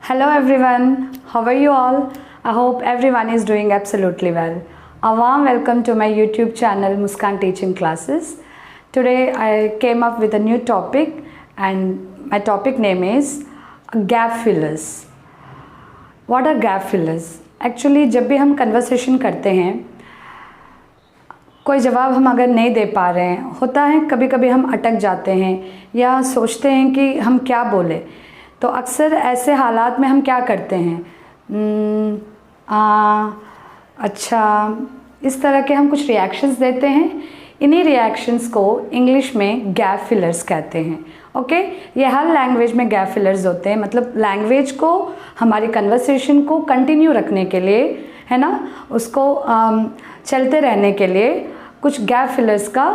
Hello everyone, how are you all? I hope everyone is doing absolutely well. A warm welcome to my YouTube channel Muskan Teaching Classes. Today I came up with a new topic and my topic name is gap fillers. What are gap fillers? Actually जब भी हम conversation करते हैं कोई जवाब हम अगर नहीं दे पा रहे हैं, होता है कभी कभी हम अटक जाते हैं या सोचते हैं कि हम क्या बोलें, तो अक्सर ऐसे हालात में हम क्या करते हैं, अच्छा, इस तरह के हम कुछ रिएक्शंस देते हैं। इन्हीं रिएक्शंस को इंग्लिश में गैप फिलर्स कहते हैं। ओके, ये हर लैंग्वेज में गैप फिलर्स होते हैं, मतलब लैंग्वेज को, हमारी कन्वर्सेशन को कंटिन्यू रखने के लिए, है ना, उसको चलते रहने के लिए कुछ गैप फिलर्स का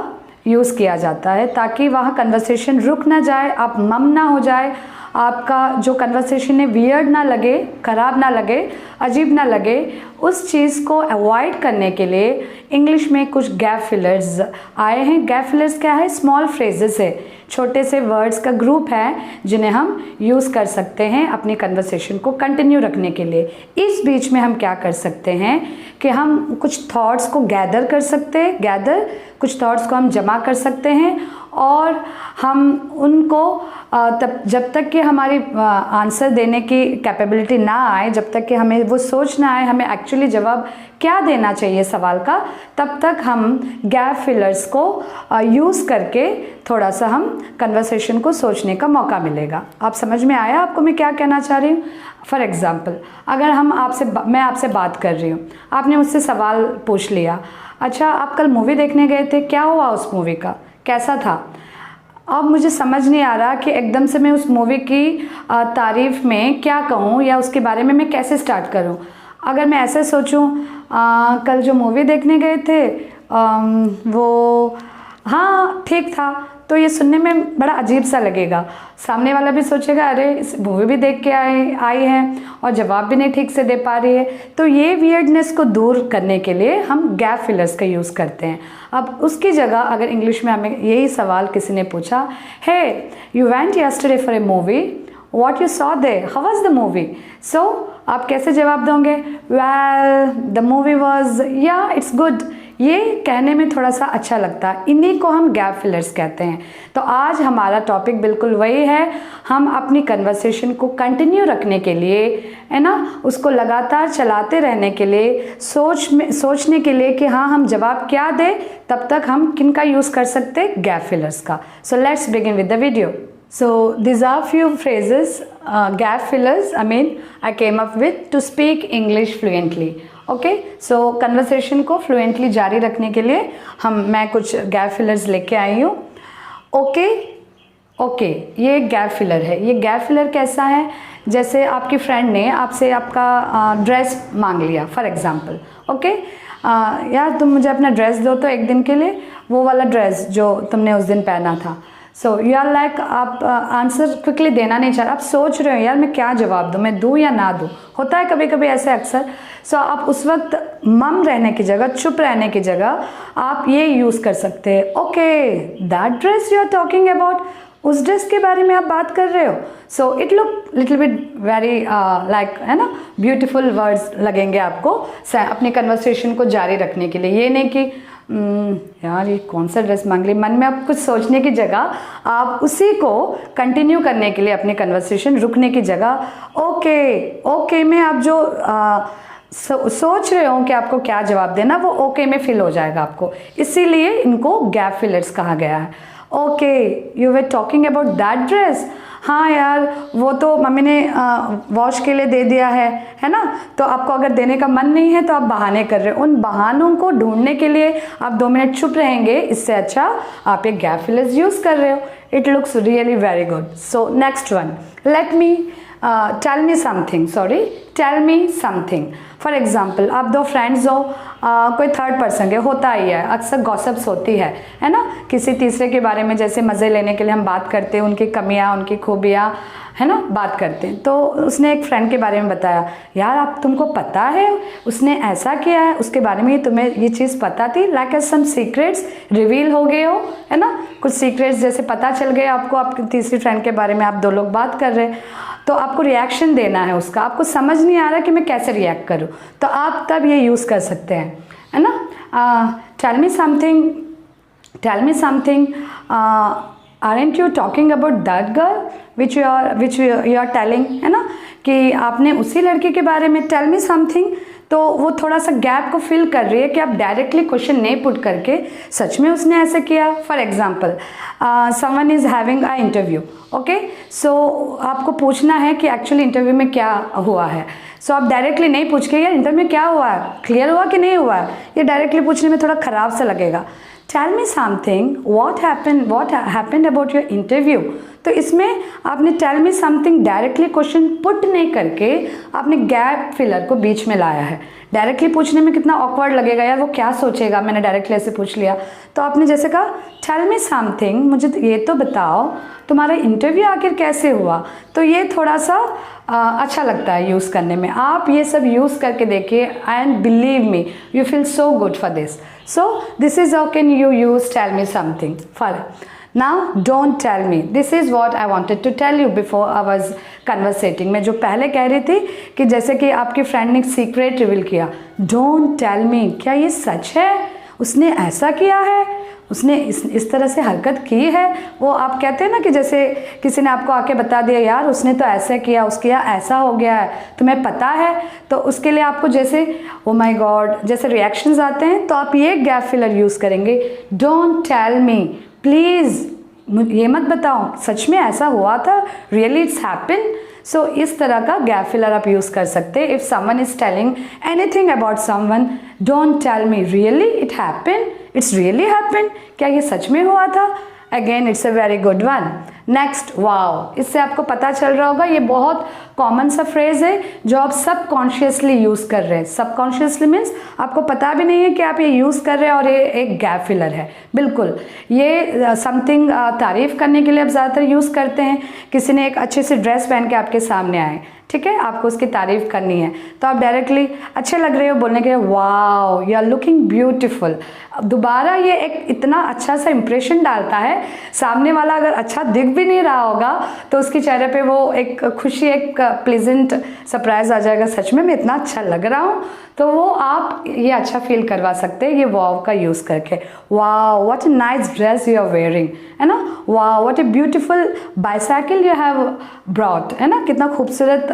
यूज़ किया जाता है ताकि वहाँ कन्वर्सेशन रुक ना जाए, आप मम ना हो जाए, आपका जो कन्वर्सेशन है वियर्ड ना लगे, ख़राब ना लगे, अजीब ना लगे। उस चीज़ को अवॉइड करने के लिए इंग्लिश में कुछ गैप फिलर्स आए हैं। गैप फिलर्स क्या है? स्मॉल फ्रेजेस है, छोटे से वर्ड्स का ग्रुप है जिन्हें हम यूज़ कर सकते हैं अपनी कन्वर्सेशन को कंटिन्यू रखने के लिए। इस बीच में हम क्या कर सकते हैं कि हम कुछ थॉट्स को गैदर कर सकते हैं, कुछ थॉट्स को हम जमा कर सकते हैं और हम उनको तब जब तक कि हमारी आंसर देने की कैपेबिलिटी ना आए, जब तक कि हमें वो सोच ना आए हमें एक्चुअली जवाब क्या देना चाहिए सवाल का, तब तक हम गैप फिलर्स को यूज़ करके थोड़ा सा हम कन्वर्सेशन को सोचने का मौका मिलेगा। आप समझ में आया आपको मैं क्या कहना चाह रही हूँ? फॉर एग्ज़ाम्पल, अगर मैं आपसे बात कर रही हूँ, आपने मुझसे सवाल पूछ लिया, अच्छा आप कल मूवी देखने गए थे, क्या हुआ उस मूवी का, कैसा था? अब मुझे समझ नहीं आ रहा कि एकदम से मैं उस मूवी की तारीफ़ में क्या कहूँ या उसके बारे में मैं कैसे स्टार्ट करूँ। अगर मैं ऐसे सोचूं, कल जो मूवी देखने गए थे वो हाँ ठीक था, तो ये सुनने में बड़ा अजीब सा लगेगा। सामने वाला भी सोचेगा अरे इस मूवी भी देख के आई है और जवाब भी नहीं ठीक से दे पा रही है। तो ये वियर्डनेस को दूर करने के लिए हम गैप फिलर्स का यूज़ करते हैं। अब उसकी जगह अगर इंग्लिश में हमें यही सवाल किसी ने पूछा, hey you went yesterday for a movie, what you saw there, how was the movie? So आप कैसे जवाब दोगे? Well the movie was, yeah it's good. ये कहने में थोड़ा सा अच्छा लगता है, इन्हीं को हम गैप फिलर्स कहते हैं। तो आज हमारा टॉपिक बिल्कुल वही है, हम अपनी कन्वर्सेशन को कंटिन्यू रखने के लिए, है ना, उसको लगातार चलाते रहने के लिए, सोचने के लिए कि हाँ हम जवाब क्या दें, तब तक हम किन का यूज़ कर सकते हैं? गैप फिलर्स का। So let's begin with the video. So these are few phrases, gap fillers, I came up with to speak English fluently. Okay, so conversation को fluently जारी रखने के लिए मैं कुछ gap fillers लेके आई हूँ. ओके, ये एक गैप फिलर है। ये गैप फिलर कैसा है? जैसे आपकी फ्रेंड ने आपसे आपका ड्रेस मांग लिया फॉर एग्जांपल। ओके, यार तुम मुझे अपना ड्रेस दो तो एक दिन के लिए, वो वाला ड्रेस जो तुमने उस दिन पहना था। सो यू आर लाइक, आप आंसर क्विकली देना नहीं चाह रहे, आप सोच रहे हो यार मैं क्या जवाब दूँ, मैं दूँ या ना दूँ। होता है कभी कभी ऐसे अक्सर। सो आप उस वक्त मम रहने की जगह, चुप रहने की जगह आप ये यूज़ कर सकते हैं, okay that dress you are talking about, उस ड्रेस के बारे में आप बात कर रहे हो। So it look little bit very like, है ना, ब्यूटीफुल वर्ड्स लगेंगे आपको अपनी कन्वर्सेशन को जारी रखने के लिए। ये नहीं कि यार ये कौन सा ड्रेस मांग ली, मन में आप कुछ सोचने की जगह आप उसी को कंटिन्यू करने के लिए अपनी कन्वर्सेशन रुकने की जगह ओके में आप जो सोच रहे हो कि आपको क्या जवाब देना, वो ओके में फिल हो जाएगा आपको। इसीलिए इनको गैप फिलर्स कहा गया है। Okay, you were talking about that dress, हाँ यार वो तो मम्मी ने वॉश के लिए दे दिया है ना, तो आपको अगर देने का मन नहीं है तो आप बहाने कर रहे हो। उन बहानों को ढूंढने के लिए आप 2 मिनट चुप रहेंगे, इससे अच्छा आप एक गैप फिलर्स यूज़ कर रहे हो। It looks really very good. So next one, let me tell me something. For example, आप 2 फ्रेंड्स हो, कोई थर्ड पर्सन के, होता ही है, अक्सर गॉसिप्स होती है ना, किसी तीसरे के बारे में जैसे मज़े लेने के लिए हम बात करते हैं, उनकी कमियां, उनकी खूबियां, है ना, बात करते हैं। तो उसने एक फ्रेंड के बारे में बताया, यार आप तुमको पता है उसने ऐसा किया है, उसके बारे में तुम्हें ये चीज़ पता थी? लाइक सम सीक्रेट्स रिवील हो गए हो, है ना, कुछ सीक्रेट्स जैसे पता चल गए आपको, आपकी तीसरी फ्रेंड के बारे में आप 2 लोग बात कर रहे हैं। तो आपको रिएक्शन देना है उसका, आपको समझ नहीं आ रहा कि मैं कैसे रिएक्ट करूँ, तो आप तब ये यूज़ कर सकते हैं, है ना। Tell me something, aren't you talking about that girl which you are telling, है ना, कि आपने उसी लड़की के बारे में टेल मी समथिंग, तो वो थोड़ा सा गैप को फिल कर रही है कि आप डायरेक्टली क्वेश्चन नहीं पुट करके सच में उसने ऐसे किया। For example someone is having a interview, okay, so आपको पूछना है कि एक्चुअली इंटरव्यू में क्या हुआ है। सो आप डायरेक्टली नहीं पूछ के यार इंटरव्यू में क्या हुआ है, क्लियर हुआ कि नहीं हुआ है, ये डायरेक्टली पूछने में थोड़ा ख़राब सा लगेगा। Tell me something what happened about your interview, तो इसमें आपने tell me something directly question put नहीं करके आपने गैप फिलर को बीच में लाया है। डायरेक्टली पूछने में कितना ऑकवर्ड लगेगा यार, वो क्या सोचेगा मैंने डायरेक्टली ऐसे पूछ लिया। तो आपने जैसे कहा टेल मी समथिंग, मुझे ये तो बताओ तुम्हारा इंटरव्यू आखिर कैसे हुआ, तो ये थोड़ा सा अच्छा लगता है यूज़ करने में। आप ये सब यूज़ करके देखिए and believe me you feel so good for this. So this is how can you use tell me something. For now don't tell me, this is what I wanted to tell you before I was conversating. मैं जो पहले कह रही थी कि जैसे कि आपकी फ्रेंड ने सीक्रेट रिवील किया, डोंट टेल मी, क्या ये सच है, उसने ऐसा किया है, उसने इस तरह से हरकत की है। वो आप कहते हैं ना कि जैसे किसी ने आपको आके बता दिया यार उसने तो ऐसे किया, उसके यहाँ ऐसा हो गया है, तुम्हें पता है, तो उसके लिए आपको जैसे ओ माय गॉड जैसे रिएक्शंस आते हैं, तो आप ये गैप फिलर यूज़ करेंगे, डोंट टेल मी, प्लीज़ ये मत बताओ सच में ऐसा हुआ था, रियली इट्स हैपन। सो इस तरह का गैप फिलर आप यूज़ कर सकते हैं। If someone is telling anything about someone, don't tell me, really it happen, it's really happen, क्या ये सच में हुआ था। Again it's a very good one. Next wow, इससे आपको पता चल रहा होगा ये बहुत कॉमन सा फ्रेज है जो आप सबकॉन्शियसली यूज़ कर रहे हैं। सबकॉन्शियसली मीन्स आपको पता भी नहीं है कि आप ये यूज़ कर रहे हैं और ये एक गैप फिलर है। बिल्कुल ये समथिंग तारीफ़ करने के लिए आप ज़्यादातर यूज़ करते हैं। किसी ने एक अच्छे से ड्रेस पहन के आपके सामने आए, ठीक है, आपको उसकी तारीफ़ करनी है, तो आप डायरेक्टली अच्छे लग रहे हो बोलने के लिए wow you are looking beautiful. दोबारा ये एक इतना अच्छा सा इंप्रेशन डालता है, सामने वाला अगर अच्छा दिख भी नहीं रहा होगा तो उसके चेहरे पे वो एक खुशी, एक प्लेजेंट सरप्राइज आ जाएगा, सच में मैं इतना अच्छा लग रहा हूँ, तो वो आप ये अच्छा फील करवा सकते हैं ये वाव का यूज़ करके। Wow what a nice dress you are wearing, है ना, wow what a beautiful bicycle you have brought, है ना, कितना खूबसूरत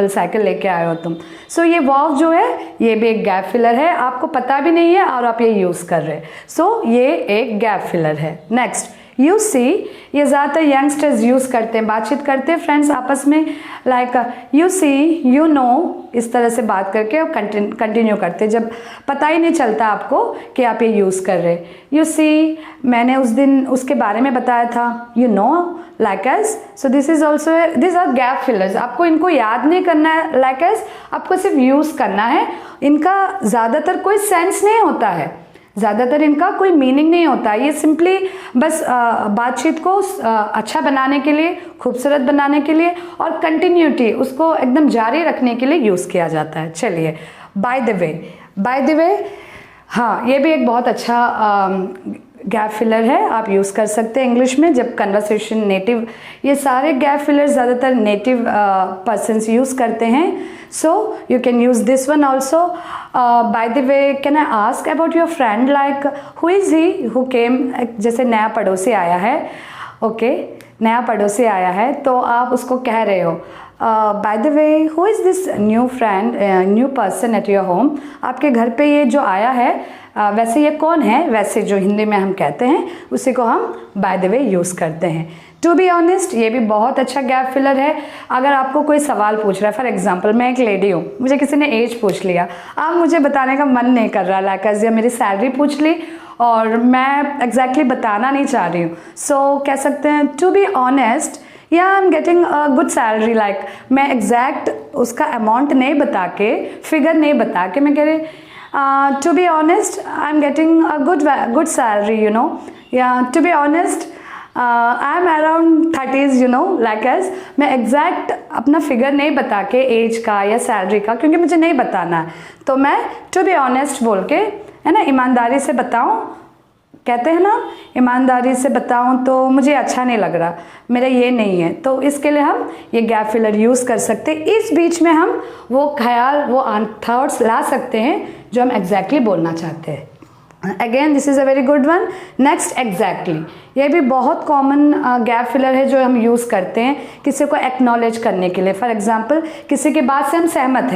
साइकिल लेके आए हो तुम। सो ये वाव जो है ये भी एक गैप फिलर है, आपको पता भी नहीं है और आप ये यूज़ कर रहे हैं। सो ये एक गैप फिलर है। नेक्स्ट यू सी, ये ज़्यादातर यंगस्टर्स यूज़ करते हैं, बातचीत करते हैं फ्रेंड्स आपस में, like you see, you know, इस तरह से बात करके और कंटिन्यू करते हैं जब पता ही नहीं चलता आपको कि आप ये यूज़ कर रहे हैं। यू सी, मैंने उस दिन उसके बारे में बताया था, you know, like age. So this is also, this are gap fillers. आपको इनको याद नहीं करना है लाइक एज, आपको सिर्फ यूज़ करना है। इनका ज़्यादातर कोई सेंस नहीं होता है, ज़्यादातर इनका कोई मीनिंग नहीं होता है, ये सिंपली बस बातचीत को अच्छा बनाने के लिए, खूबसूरत बनाने के लिए और कंटिन्यूटी उसको एकदम जारी रखने के लिए यूज़ किया जाता है। चलिए बाय द वे, हाँ ये भी एक बहुत अच्छा गैप फिलर है, आप यूज़ कर सकते हैं इंग्लिश में जब कन्वर्सेशन नेटिव, ये सारे गैप फिलर ज़्यादातर नेटिव पर्सन्स यूज़ करते हैं। So you can use this one also. By the way can I ask about your friend, like who is he who came, जैसे नया पड़ोसी आया है, ओके, नया पड़ोसी आया है तो आप उसको कह रहे हो by the way who is this new friend, new person at your home, आपके घर पे ये जो आया है वैसे ये कौन है, वैसे जो हिंदी में हम कहते हैं उसी को हम बाय द वे यूज़ करते हैं। टू बी ऑनेस्ट, ये भी बहुत अच्छा गैप फिलर है। अगर आपको कोई सवाल पूछ रहा है, फॉर एग्जांपल मैं एक लेडी हूँ, मुझे किसी ने एज पूछ लिया, अब मुझे बताने का मन नहीं कर रहा, लाइक या मेरी सैलरी पूछ ली और मैं एग्जैक्टली बताना नहीं चाह रही हूँ, सो कह सकते हैं टू बी ऑनेस्ट या I am getting a good salary, like मैं एग्जैक्ट उसका अमाउंट नहीं बता के, फिगर नहीं बता के मैं कह रही to be honest I'm getting a good salary, you know, yeah, to be honest I'm around 30s, you know, like as मैं exact अपना फिगर नहीं बता के एज का या सैलरी का, क्योंकि मुझे नहीं बताना है, तो मैं to be honest बोल के, है ना, ईमानदारी से बताऊँ कहते हैं ना, ईमानदारी से बताऊं तो मुझे अच्छा नहीं लग रहा, मेरा ये नहीं है, तो इसके लिए हम ये गैप फिलर यूज़ कर सकते हैं। इस बीच में हम वो ख्याल, वो थॉट्स ला सकते हैं जो हम एग्जैक्टली बोलना चाहते हैं। Again this is a very good one. Next exactly, ये भी बहुत कॉमन गैप फिलर है जो हम यूज़ करते हैं किसी को एक्नॉलेज करने के लिए। फॉर एग्जाम्पल, किसी की बात से हम सहमत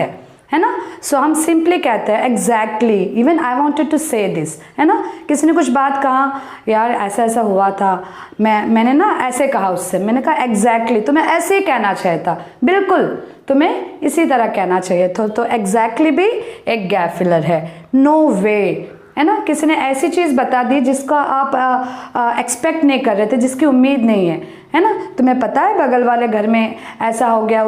है ना, सो हम सिंपली कहते हैं exactly, even I wanted to say this, है ना। किसी ने कुछ बात कहा, यार ऐसा ऐसा हुआ था, मैंने ना ऐसे कहा उससे, मैंने कहा एग्जैक्टली, तो मैं ऐसे ही कहना चाहता, बिल्कुल तुम्हें इसी तरह कहना चाहिए। तो एग्जैक्टली भी एक गैप फिलर है। नो वे, है ना, किसी ने ऐसी चीज़ बता दी जिसका आप एक्सपेक्ट नहीं कर रहे थे, जिसकी उम्मीद नहीं है ना। तुम्हें पता है बगल वाले घर में ऐसा हो गया,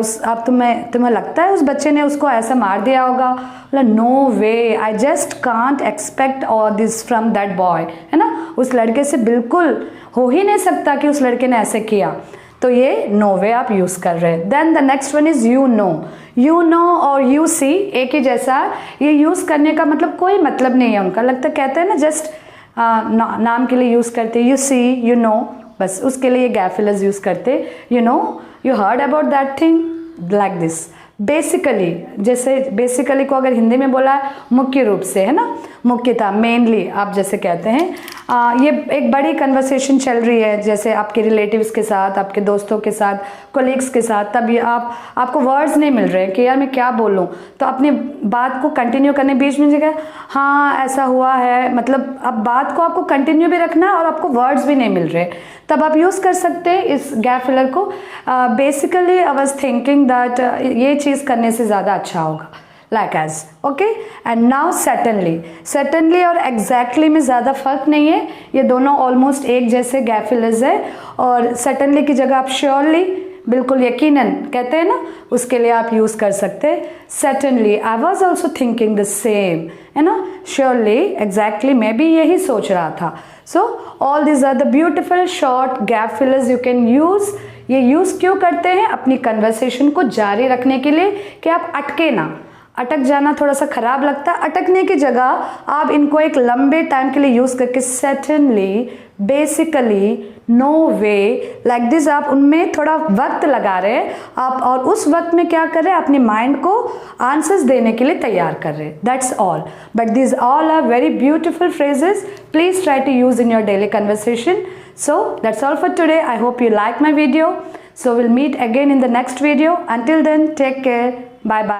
तुम्हें लगता है उस बच्चे ने उसको ऐसा मार दिया होगा। No way, I just can't expect all this from that boy, है ना। उस लड़के से बिल्कुल हो ही नहीं सकता कि उस लड़के ने ऐसे किया। तो ये नो वे आप यूज़ कर रहे हैं। Then the next one is you know. You know और यू सी एक ही जैसा, ये यूज़ करने का मतलब कोई मतलब नहीं है उनका। लगता कहते हैं ना, जस्ट नाम के लिए यूज़ करते, यू सी, यू नो, बस उसके लिए गैप फिलर्स यूज़ करते। You know, you heard about that thing, like this. Basically, जैसे बेसिकली को अगर हिंदी में बोला है, मुख्य रूप से, है ना, मुख्यतः, मेनली आप जैसे कहते हैं। ये एक बड़ी कन्वर्सेशन चल रही है, जैसे आपके रिलेटिव्स के साथ, आपके दोस्तों के साथ, कोलीग्स के साथ, तब ये आपको वर्ड्स नहीं मिल रहे कि यार मैं क्या बोलूं, तो अपनी बात को कंटिन्यू करने बीच में जगह हाँ ऐसा हुआ है, मतलब अब बात को आपको कंटिन्यू भी रखना है और आपको वर्ड्स भी नहीं मिल रहे, तब आप यूज़ कर सकते हैं इस गैप फिलर को। Basically I was thinking that ये चीज़ करने से ज़्यादा अच्छा होगा, like as, okay। and now certainly और exactly में ज़्यादा फ़र्क नहीं है, ये दोनों ऑलमोस्ट एक जैसे गैप फिलर्स है। और certainly की जगह आप surely, बिल्कुल यकीनन कहते हैं ना, उसके लिए आप यूज़ कर सकते हैं certainly, I was also thinking the same, है ना। surely, exactly, मैं भी यही सोच रहा था। so all these are the beautiful short gap fillers you can use। ये यूज़ क्यों करते हैं? अपनी कन्वर्सेशन को जारी रखने के लिए, कि आप अटके ना। अटक जाना थोड़ा सा खराब लगता है, अटकने की जगह आप इनको एक लंबे टाइम के लिए यूज़ करके certainly, basically, no way, like this, आप उनमें थोड़ा वक्त लगा रहे हैं आप, और उस वक्त में क्या कर रहे हैं, अपने माइंड को आंसर्स देने के लिए तैयार कर रहे हैं। That's all, but this all are very beautiful phrases. Please try to use in your daily conversation. So that's all for today. I hope you like my video. So we'll meet again in the next video. Until then, take care. Bye bye.